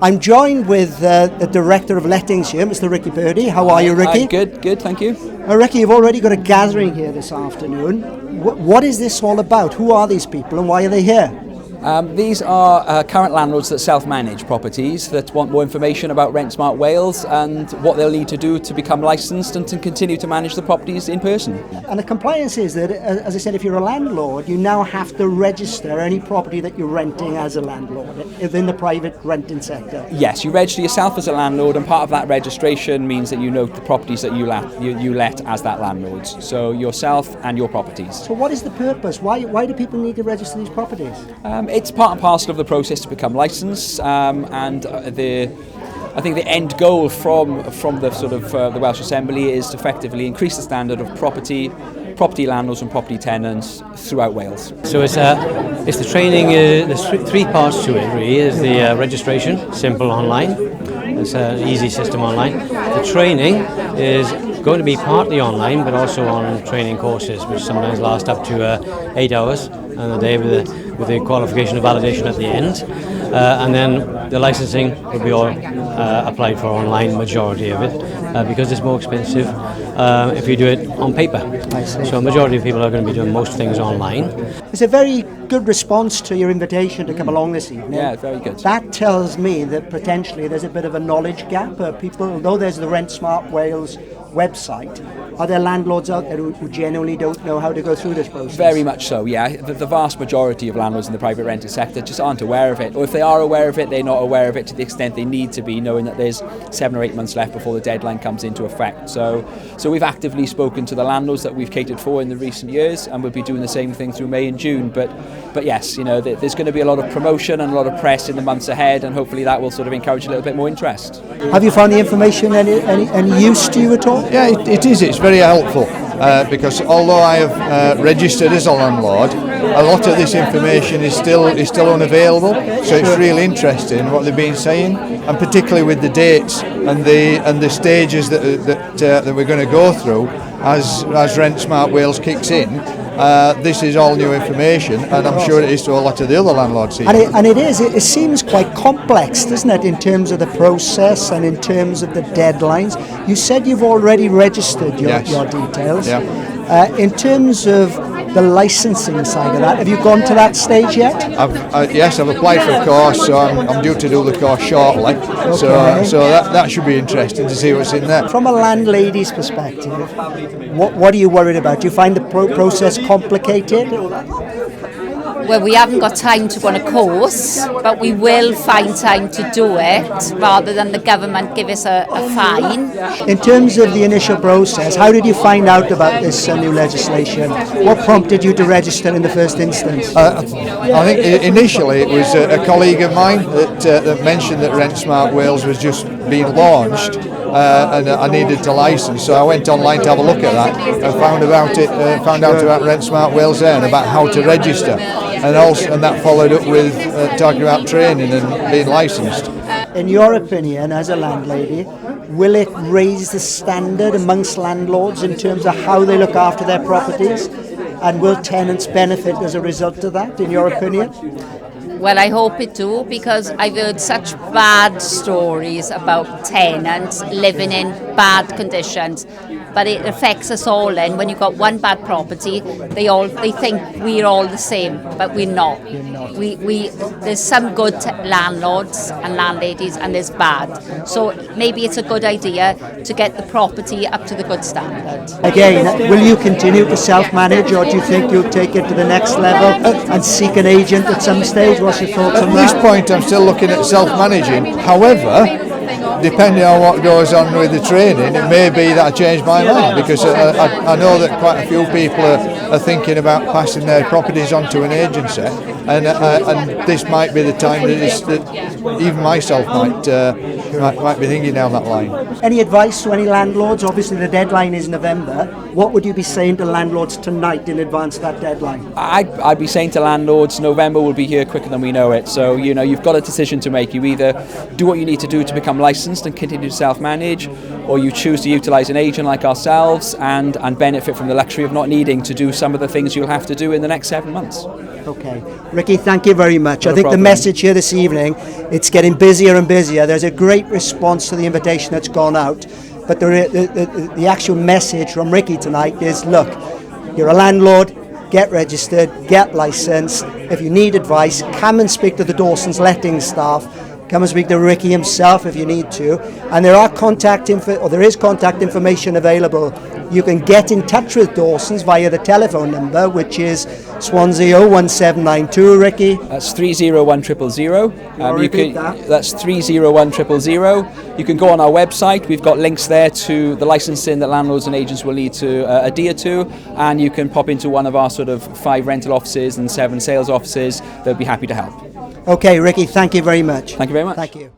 I'm joined with the Director of Lettings here, Mr. Ricky Purdy. How are you, Ricky? Good, thank you. Ricky, you've already got a gathering here this afternoon. What is this all about? Who are these people and why are they here? These are current landlords that self-manage properties that want more information about Rent Smart Wales and what they'll need to do to become licensed and to continue to manage the properties in person. And the compliance is that, as I said, if you're a landlord, you now have to register any property that you're renting as a landlord within the private renting sector. Yes, you register yourself as a landlord, and part of that registration means that you know the properties that you let as that landlord. So yourself and your properties. So what is the purpose? Why do people need to register these properties? It's part and parcel of the process to become licensed, and I think the end goal from the sort of the Welsh Assembly is to effectively increase the standard of property landlords and property tenants throughout Wales. So it's the training. There's three parts to it. Really, is the registration, simple online. It's an easy system online. The training is going to be partly online, but also on training courses, which sometimes last up to 8 hours and a day with the qualification and validation at the end. And then the licensing will be all applied for online, majority of it, because it's more expensive if you do it on paper. So a majority of people are going to be doing most things online. It's a very good response to your invitation to come along this evening. Yeah, very good. That tells me that potentially there's a bit of a knowledge gap. People, although there's the Rent Smart Wales website, are there landlords out there who genuinely don't know how to go through this process? Very much so, yeah. The vast majority of landlords in the private rented sector just aren't aware of it. Or if they are aware of it, they're not aware of it to the extent they need to be, knowing that there's 7 or 8 months left before the deadline comes into effect. So we've actively spoken to the landlords that we've catered for in the recent years, and we'll be doing the same thing through May and June. But yes, there's going to be a lot of promotion and a lot of press in the months ahead, and hopefully that will sort of encourage a little bit more interest. Have you found the information any use to you at all? Yeah, it is. It's very helpful because although I have registered as a landlord, a lot of this information is still unavailable. So it's really interesting what they've been saying, and particularly with the dates and the stages that we're going to go through as Rent Smart Wales kicks in. This is all new information, and I'm sure it is to a lot of the other landlords here. And it seems quite complex, doesn't it, in terms of the process and in terms of the deadlines. You said you've already registered your details. Yeah. In terms of the licensing side of that, have you gone to that stage yet? Yes, I've applied for a course, so I'm due to do the course shortly. Okay. So that should be interesting to see what's in there. From a landlady's perspective, what are you worried about? Do you find the process complicated? Well, we haven't got time to go on a course, but we will find time to do it rather than the government give us a fine. In terms of the initial process, how did you find out about this new legislation? What prompted you to register in the first instance? I think initially it was a colleague of mine that mentioned that Rent Smart Wales was just being launched. And I needed to license, so I went online to have a look at that and found out about Rent Smart Wales there and about how to register, and that followed up with talking about training and being licensed. In your opinion, as a landlady, will it raise the standard amongst landlords in terms of how they look after their properties, and will tenants benefit as a result of that, in your opinion? Well, I hope it do, because I've heard such bad stories about tenants living in bad conditions. But it affects us all then. When you've got one bad property, they think we're all the same, but we're not. There's some good landlords and landladies, and there's bad. So maybe it's a good idea to get the property up to the good standard. Again, will you continue to self-manage, or do you think you'll take it to the next level and seek an agent at some stage? What's your thoughts on that? At this point, I'm still looking at self-managing. However, depending on what goes on with the training, it may be that I change my mind, because I know that quite a few people are thinking about passing their properties onto an agency, and this might be the time that even myself might be thinking down that line. Any advice to any landlords? Obviously the deadline is November. What would you be saying to landlords tonight in advance of that deadline? I'd be saying to landlords, November will be here quicker than we know it. So you've got a decision to make. You either do what you need to do to become licensed licensed and continue to self-manage, or you choose to utilise an agent like ourselves and benefit from the luxury of not needing to do some of the things you'll have to do in the next 7 months. Okay. Ricky, thank you very much. Not I think a the problem. message here this evening, it's getting busier and busier. There's a great response to the invitation that's gone out. But the actual message from Ricky tonight is, look, you're a landlord, get registered, get licensed. If you need advice, come and speak to the Dawsons letting staff. Come and speak to Ricky himself if you need to. And there is contact information available. You can get in touch with Dawsons via the telephone number, which is Swansea 01792, Ricky. That's 301000. Repeat that. That's 301000. You can go on our website. We've got links there to the licensing that landlords and agents will need to adhere to, and you can pop into one of our sort of 5 rental offices and 7 sales offices. They'll be happy to help. Okay, Ricky, thank you very much. Thank you very much. Thank you.